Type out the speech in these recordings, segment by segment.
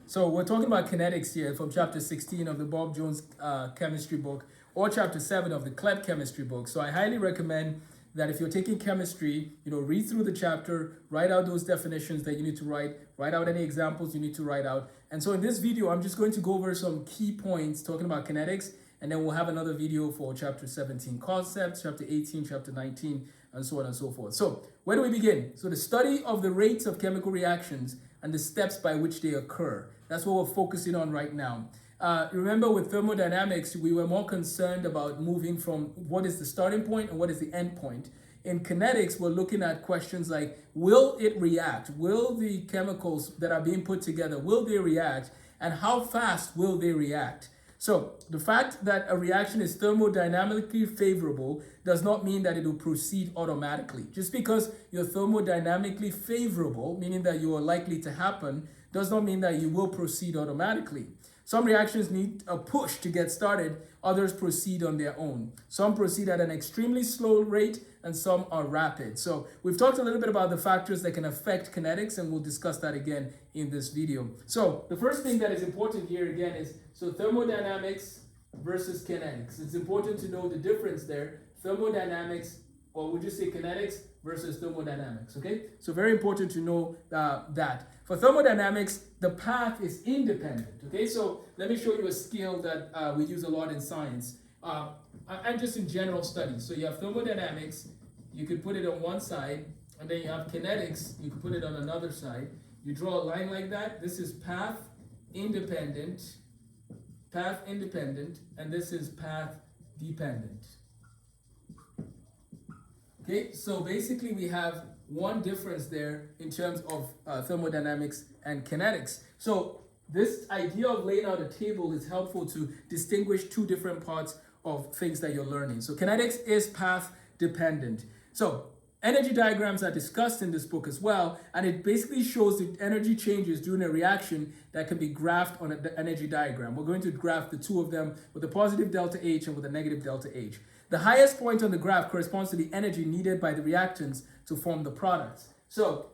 So we're talking about kinetics here from chapter 16 of the Bob Jones chemistry book, or chapter 7 of the CLEP chemistry book. So I highly recommend that if you're taking chemistry, read through the chapter, write out those definitions that you need to write out any examples you need to write out. And so in this video, I'm just going to go over some key points talking about kinetics, and then we'll have another video for chapter 17 concepts, chapter 18, chapter 19, and so on and so forth. So where do we begin? So the study of the rates of chemical reactions and the steps by which they occur. That's what we're focusing on right now. Remember, with thermodynamics, we were more concerned about moving from what is the starting point and what is the end point. In kinetics, we're looking at questions like, will it react? Will the chemicals that are being put together, will they react? And how fast will they react? So the fact that a reaction is thermodynamically favorable does not mean that it will proceed automatically. Just because you're thermodynamically favorable, meaning that you are likely to happen, does not mean that you will proceed automatically. Some reactions need a push to get started, others proceed on their own. Some proceed at an extremely slow rate, and some are rapid. So we've talked a little bit about the factors that can affect kinetics, and we'll discuss that again in this video. So the first thing that is important here again is, so thermodynamics versus kinetics. It's important to know the difference there. Thermodynamics, or would you say kinetics versus thermodynamics, okay? So very important to know that. For thermodynamics, the path is independent, okay? So let me show you a skill that we use a lot in science and just in general studies. So you have thermodynamics, you could put it on one side, and then you have kinetics, you could put it on another side. You draw a line like that. This is path independent, and this is path dependent. Okay, so basically we have one difference there in terms of thermodynamics and kinetics. So this idea of laying out a table is helpful to distinguish two different parts of things that you're learning. So kinetics is path dependent. So energy diagrams are discussed in this book as well, and it basically shows the energy changes during a reaction that can be graphed on an energy diagram. We're going to graph the two of them with a positive delta H and with a negative delta H. The highest point on the graph corresponds to the energy needed by the reactants to form the products. So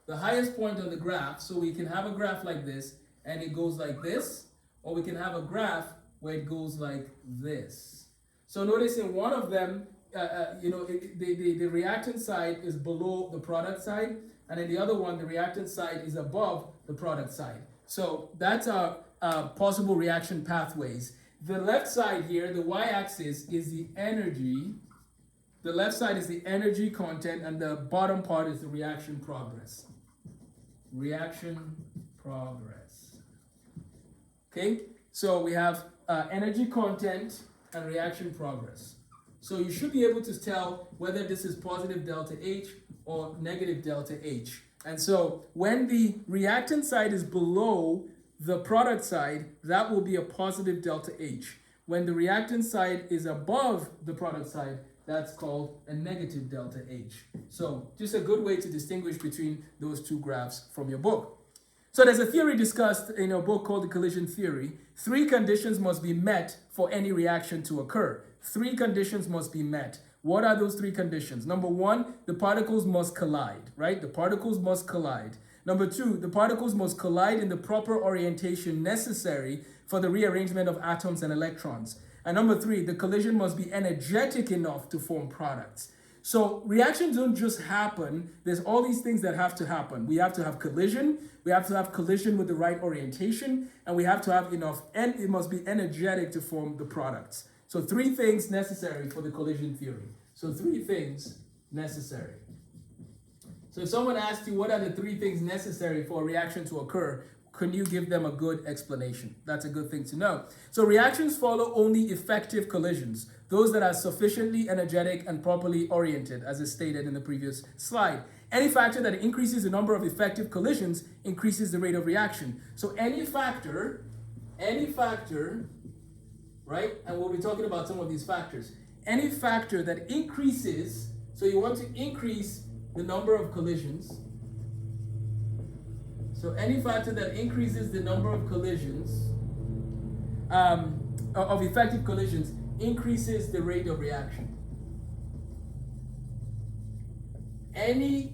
the highest point on the graph, so we can have a graph like this, and it goes like this, or we can have a graph where it goes like this. So notice in one of them, the reactant side is below the product side, and in the other one, the reactant side is above the product side. So that's our possible reaction pathways. The left side here, the y-axis, is the energy. The left side is the energy content, and the bottom part is the reaction progress. Reaction progress. Okay, so we have energy content and reaction progress. So you should be able to tell whether this is positive delta H or negative delta H. And so when the reactant side is below the product side, that will be a positive delta H. When the reactant side is above the product side, that's called a negative delta H. So just a good way to distinguish between those two graphs from your book. So there's a theory discussed in a book called the collision theory. 3 conditions must be met for any reaction to occur. 3 conditions must be met. What are those 3 conditions? Number 1, the particles must collide, right? The particles must collide. Number 2, the particles must collide in the proper orientation necessary for the rearrangement of atoms and electrons. And number 3, the collision must be energetic enough to form products. So reactions don't just happen. There's all these things that have to happen. We have to have collision. We have to have collision with the right orientation. And we have to have enough, and it must be energetic to form the products. So 3 things necessary for the collision theory. So 3 things necessary. So if someone asks you what are the 3 things necessary for a reaction to occur, can you give them a good explanation? That's a good thing to know. So reactions follow only effective collisions, those that are sufficiently energetic and properly oriented, as is stated in the previous slide. Any factor that increases the number of effective collisions increases the rate of reaction. So any factor, right? And we'll be talking about some of these factors. Any factor that increases, so you want to increase the number of collisions. So any factor that increases the number of collisions, of effective collisions, increases the rate of reaction. Any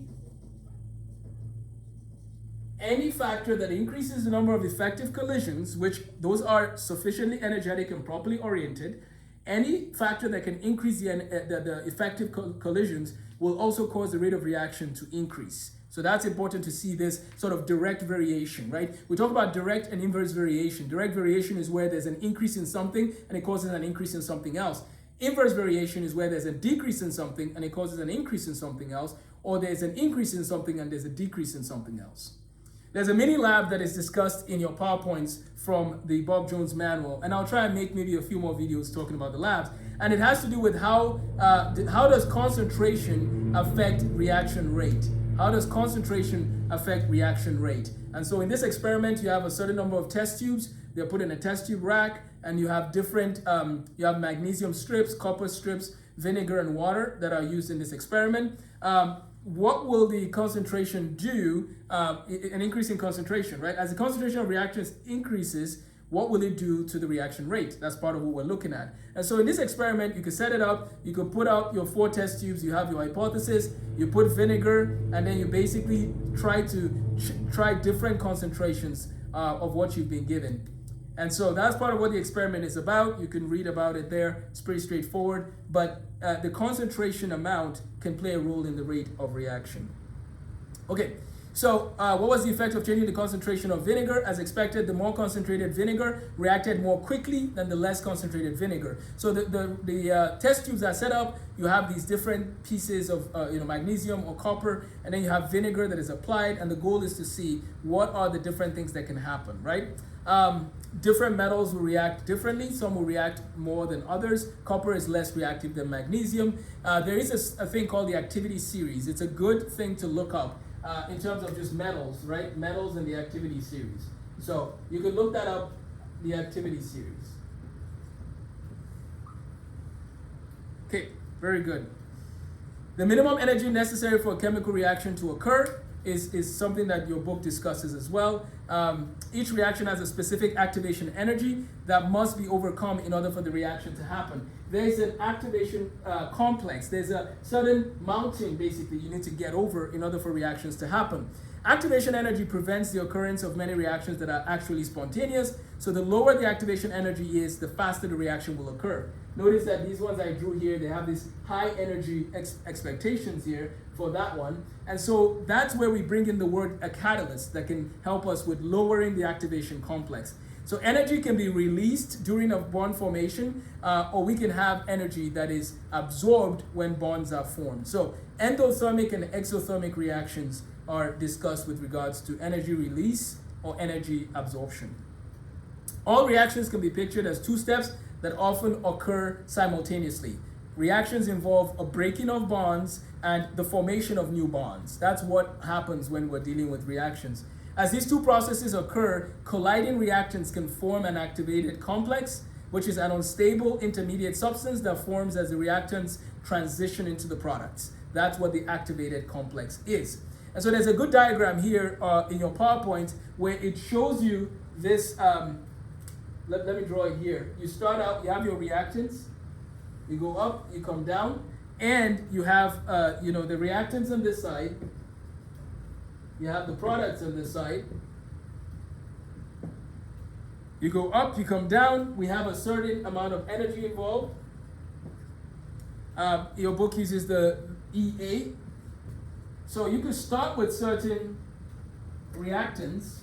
any factor that increases the number of effective collisions, which those are sufficiently energetic and properly oriented, any factor that can increase the effective collisions will also cause the rate of reaction to increase. So that's important to see this sort of direct variation, right? We talk about direct and inverse variation. Direct variation is where there's an increase in something and it causes an increase in something else. Inverse variation is where there's a decrease in something and it causes an increase in something else, or there's an increase in something and there's a decrease in something else. There's a mini lab that is discussed in your PowerPoints from the Bob Jones manual, and I'll try and make maybe a few more videos talking about the labs. And it has to do with how does concentration affect reaction rate? How does concentration affect reaction rate? And so in this experiment, you have a certain number of test tubes. They're put in a test tube rack, and you have different, you have magnesium strips, copper strips, vinegar, and water that are used in this experiment. What will the concentration do? An increase in concentration, right? As the concentration of reactants increases, what will it do to the reaction rate? That's part of what we're looking at. And so in this experiment, you can set it up, you can put out your 4 test tubes, you have your hypothesis, you put vinegar, and then you basically try different concentrations of what you've been given. And so that's part of what the experiment is about. You can read about it there. It's pretty straightforward, but the concentration amount can play a role in the rate of reaction. Okay, so what was the effect of changing the concentration of vinegar? As expected, the more concentrated vinegar reacted more quickly than the less concentrated vinegar. So the test tubes are set up. You have these different pieces of magnesium or copper, and then you have vinegar that is applied, and the goal is to see what are the different things that can happen, right? Different metals will react differently. Some will react more than others. Copper is less reactive than magnesium. There is a thing called the activity series. It's a good thing to look up in terms of just metals, right? Metals and the activity series. So you could look that up, the activity series. Okay, very good. The minimum energy necessary for a chemical reaction to occur is something that your book discusses as well. Each reaction has a specific activation energy that must be overcome in order for the reaction to happen. There's an activation complex. There's a certain mountain, basically, you need to get over in order for reactions to happen. Activation energy prevents the occurrence of many reactions that are actually spontaneous. So the lower the activation energy is, the faster the reaction will occur. Notice that these ones I drew here, they have these high energy expectations here for that one. And so that's where we bring in the word a catalyst that can help us with lowering the activation complex. So energy can be released during a bond formation, or we can have energy that is absorbed when bonds are formed. So endothermic and exothermic reactions are discussed with regards to energy release or energy absorption. All reactions can be pictured as 2 steps that often occur simultaneously. Reactions involve a breaking of bonds and the formation of new bonds. That's what happens when we're dealing with reactions. As these 2 processes occur, colliding reactants can form an activated complex, which is an unstable intermediate substance that forms as the reactants transition into the products. That's what the activated complex is. And so there's a good diagram here in your PowerPoint where it shows you this. Let me draw it here. You start out, you have your reactants. You go up, you come down, and you have the reactants on this side. You have the products on this side. You go up, you come down. We have a certain amount of energy involved. Your book uses the EA. So you can start with certain reactants,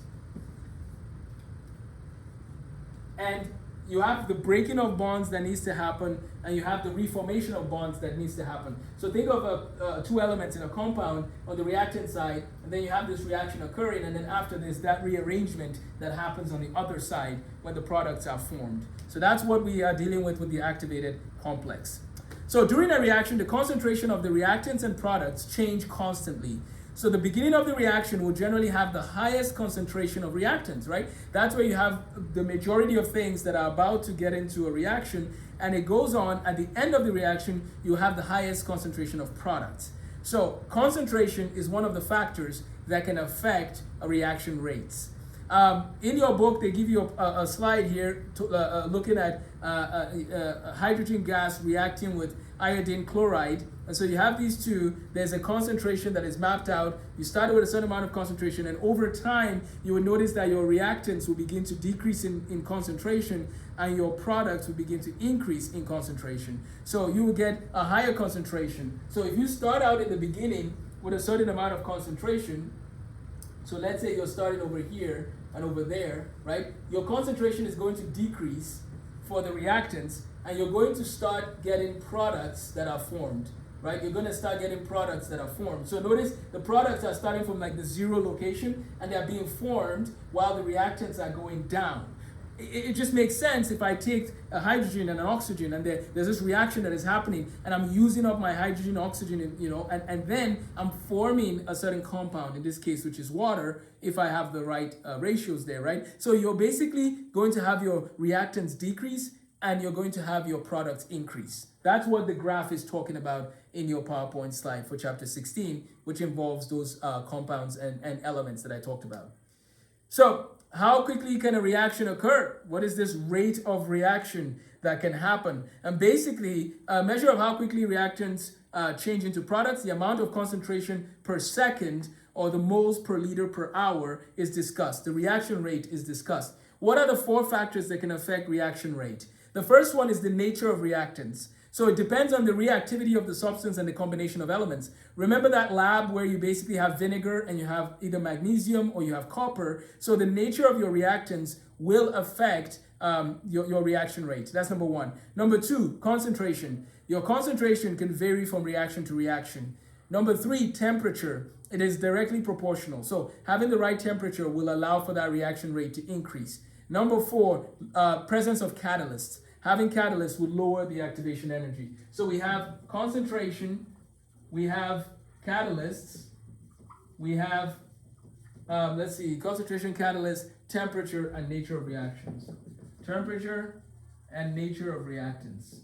and you have the breaking of bonds that needs to happen, and you have the reformation of bonds that needs to happen. So think of 2 elements in a compound on the reactant side, and then you have this reaction occurring, and then after this, that rearrangement that happens on the other side when the products are formed. So that's what we are dealing with the activated complex. So during a reaction, the concentration of the reactants and products change constantly. So the beginning of the reaction will generally have the highest concentration of reactants, right? That's where you have the majority of things that are about to get into a reaction, and it goes on. At the end of the reaction, you have the highest concentration of products. So concentration is one of the factors that can affect a reaction rates. In your book, they give you a slide here looking at hydrogen gas reacting with iodine chloride And so you have these two, there's a concentration that is mapped out. You started with a certain amount of concentration, and over time, you will notice that your reactants will begin to decrease in concentration, and your products will begin to increase in concentration. So you will get a higher concentration. So if you start out in the beginning with a certain amount of concentration, so let's say you're starting over here and over there, right? Your concentration is going to decrease for the reactants, and you're going to start getting products that are formed, right? You're going to start getting products that are formed. So notice the products are starting from like the zero location, and they're being formed while the reactants are going down. It just makes sense if I take a hydrogen and an oxygen, and there's this reaction that is happening, and I'm using up my hydrogen, oxygen, and then I'm forming a certain compound, in this case, which is water, if I have the right ratios there, right? So you're basically going to have your reactants decrease, and you're going to have your products increase. That's what the graph is talking about in your PowerPoint slide for chapter 16, which involves those compounds and elements that I talked about. So how quickly can a reaction occur? What is this rate of reaction that can happen? And basically, a measure of how quickly reactants change into products, the amount of concentration per second or the moles per liter per hour is discussed. The reaction rate is discussed. What are the 4 factors that can affect reaction rate? The first one is the nature of reactants. So it depends on the reactivity of the substance and the combination of elements. Remember that lab where you basically have vinegar and you have either magnesium or you have copper. So the nature of your reactants will affect your reaction rate. That's number 1. Number 2, concentration. Your concentration can vary from reaction to reaction. Number 3, temperature. It is directly proportional. So having the right temperature will allow for that reaction rate to increase. Number 4, presence of catalysts. Having catalysts would lower the activation energy. So we have concentration, we have catalysts, we have, concentration, catalyst, temperature, and nature of reactions. Temperature and nature of reactants.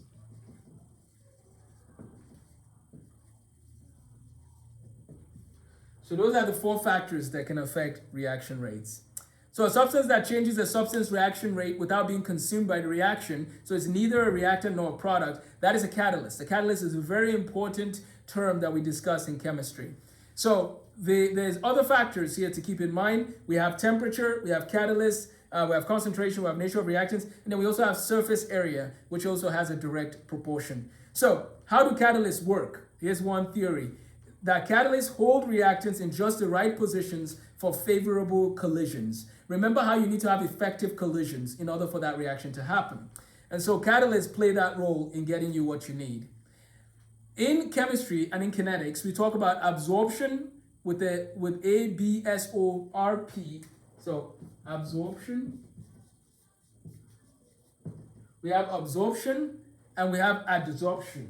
So those are the 4 factors that can affect reaction rates. So a substance that changes the substance reaction rate without being consumed by the reaction, so it's neither a reactant nor a product, that is a catalyst. A catalyst is a very important term that we discuss in chemistry. So there's other factors here to keep in mind. We have temperature, we have catalysts, we have concentration, we have nature of reactants, and then we also have surface area, which also has a direct proportion. So how do catalysts work? Here's one theory. That catalysts hold reactants in just the right positions for favorable collisions. Remember how you need to have effective collisions in order for that reaction to happen. And so catalysts play that role in getting you what you need. In chemistry and in kinetics, we talk about absorption with ABSORP. So absorption. We have absorption and we have adsorption.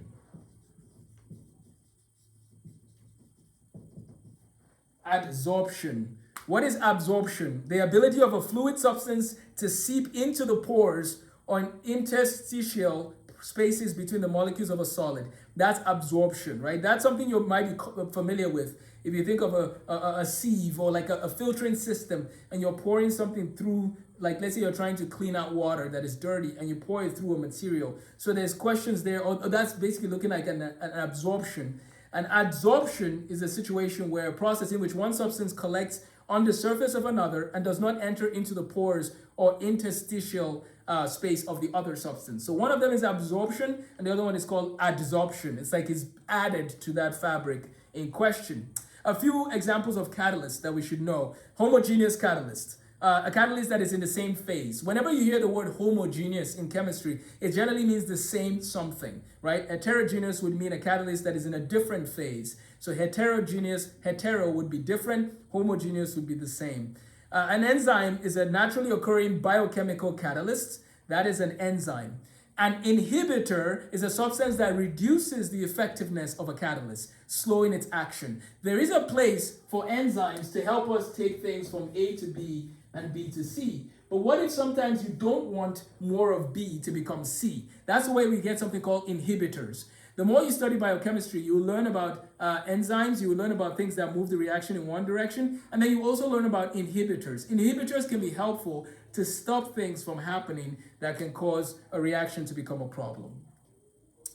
Adsorption. What is absorption? The ability of a fluid substance to seep into the pores or interstitial spaces between the molecules of a solid. That's absorption, right? That's something you might be familiar with. If you think of a sieve or like a filtering system and you're pouring something through, like let's say you're trying to clean out water that is dirty and you pour it through a material. So there's questions there, or that's basically looking like an absorption. An adsorption is a situation where a process in which one substance collects on the surface of another and does not enter into the pores or interstitial space of the other substance. So one of them is absorption and the other one is called adsorption. It's like it's added to that fabric in question. A few examples of catalysts that we should know. Homogeneous catalyst. A catalyst that is in the same phase. Whenever you hear the word homogeneous in chemistry, it generally means the same something, right? Heterogeneous would mean a catalyst that is in a different phase. So heterogeneous, hetero would be different, homogeneous would be the same. An enzyme is a naturally occurring biochemical catalyst. That is an enzyme. An inhibitor is a substance that reduces the effectiveness of a catalyst, slowing its action. There is a place for enzymes to help us take things from A to B and B to C. But what if sometimes you don't want more of B to become C? That's the way we get something called inhibitors. The more you study biochemistry, you will learn about enzymes, you will learn about things that move the reaction in one direction, and then you also learn about inhibitors. Inhibitors can be helpful to stop things from happening that can cause a reaction to become a problem.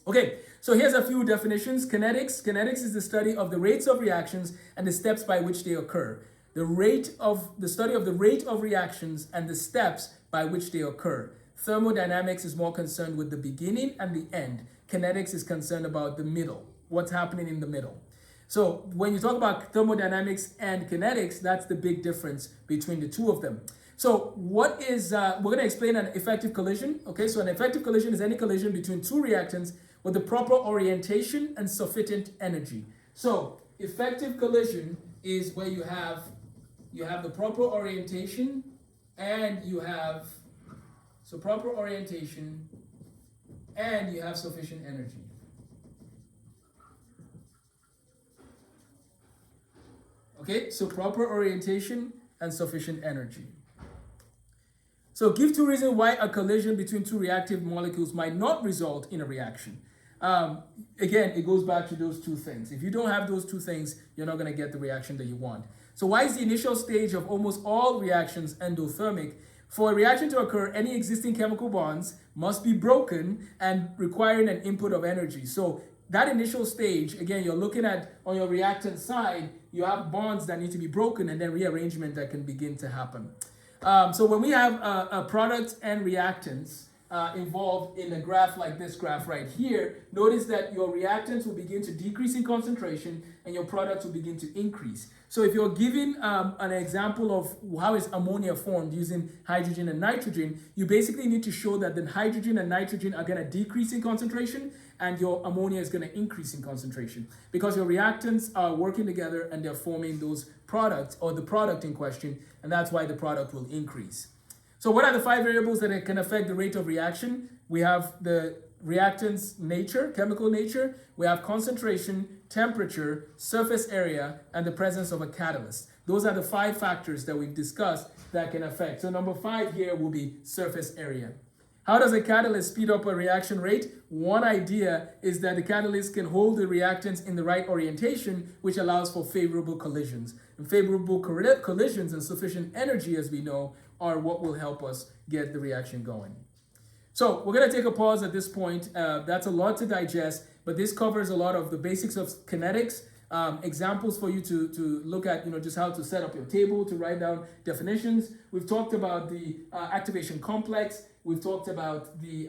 Okay, so here's a few definitions. Kinetics. Kinetics is the study of the rates of reactions and the steps by which they occur. The study of the rate of reactions and the steps by which they occur. Thermodynamics is more concerned with the beginning and the end. Kinetics is concerned about the middle, what's happening in the middle. So when you talk about thermodynamics and kinetics, that's the big difference between the two of them. So what is, we're going to explain an effective collision. Okay, so an effective collision is any collision between two reactants with the proper orientation and sufficient energy. So effective collision is where you have the proper orientation and you have, so proper orientation and you have sufficient energy. Okay, so proper orientation and sufficient energy. So give two reasons why a collision between two reactive molecules might not result in a reaction. Again, it goes back to those two things. If you don't have those two things, you're not going to get the reaction that you want. So why is the initial stage of almost all reactions endothermic? For a reaction to occur, any existing chemical bonds must be broken and requiring an input of energy. So that initial stage, again, you're looking at on your reactant side, you have bonds that need to be broken and then rearrangement that can begin to happen. So when we have a product and reactants involved in a graph like this graph right here, notice that your reactants will begin to decrease in concentration and your products will begin to increase. So if you're given an example of how is ammonia formed using hydrogen and nitrogen, you basically need to show that the hydrogen and nitrogen are going to decrease in concentration and your ammonia is going to increase in concentration because your reactants are working together and they're forming those products or the product in question, and that's why the product will increase. So what are the 5 variables that can affect the rate of reaction? We have the reactant's nature, chemical nature. We have concentration, temperature, surface area, and the presence of a catalyst. Those are the 5 factors that we've discussed that can affect. So number 5 here will be surface area. How does a catalyst speed up a reaction rate? One idea is that the catalyst can hold the reactants in the right orientation, which allows for favorable collisions. And favorable collisions and sufficient energy, as we know, are what will help us get the reaction going. So we're going to take a pause at this point. That's a lot to digest, but this covers a lot of the basics of kinetics, examples for you to look at, just how to set up your table, to write down definitions. We've talked about the activation complex. We've talked about the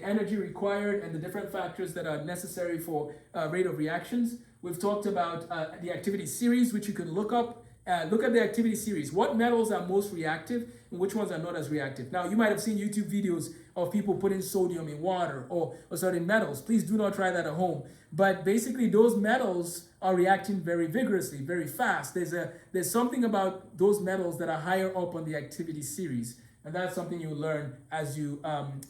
energy required and the different factors that are necessary for rate of reactions. We've talked about the activity series, which you can look up. Look at the activity series. What metals are most reactive and which ones are not as reactive? Now, you might have seen YouTube videos of people putting sodium in water or certain metals. Please do not try that at home. But basically, those metals are reacting very vigorously, very fast. There's something about those metals that are higher up on the activity series. And that's something you'll learn as you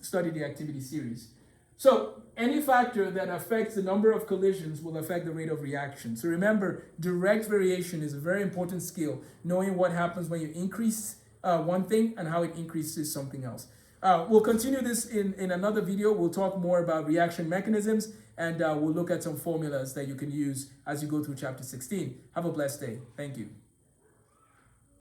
study the activity series. So any factor that affects the number of collisions will affect the rate of reaction. So remember, direct variation is a very important skill, knowing what happens when you increase one thing and how it increases something else. We'll continue this in another video. We'll talk more about reaction mechanisms and we'll look at some formulas that you can use as you go through chapter 16. Have a blessed day. Thank you.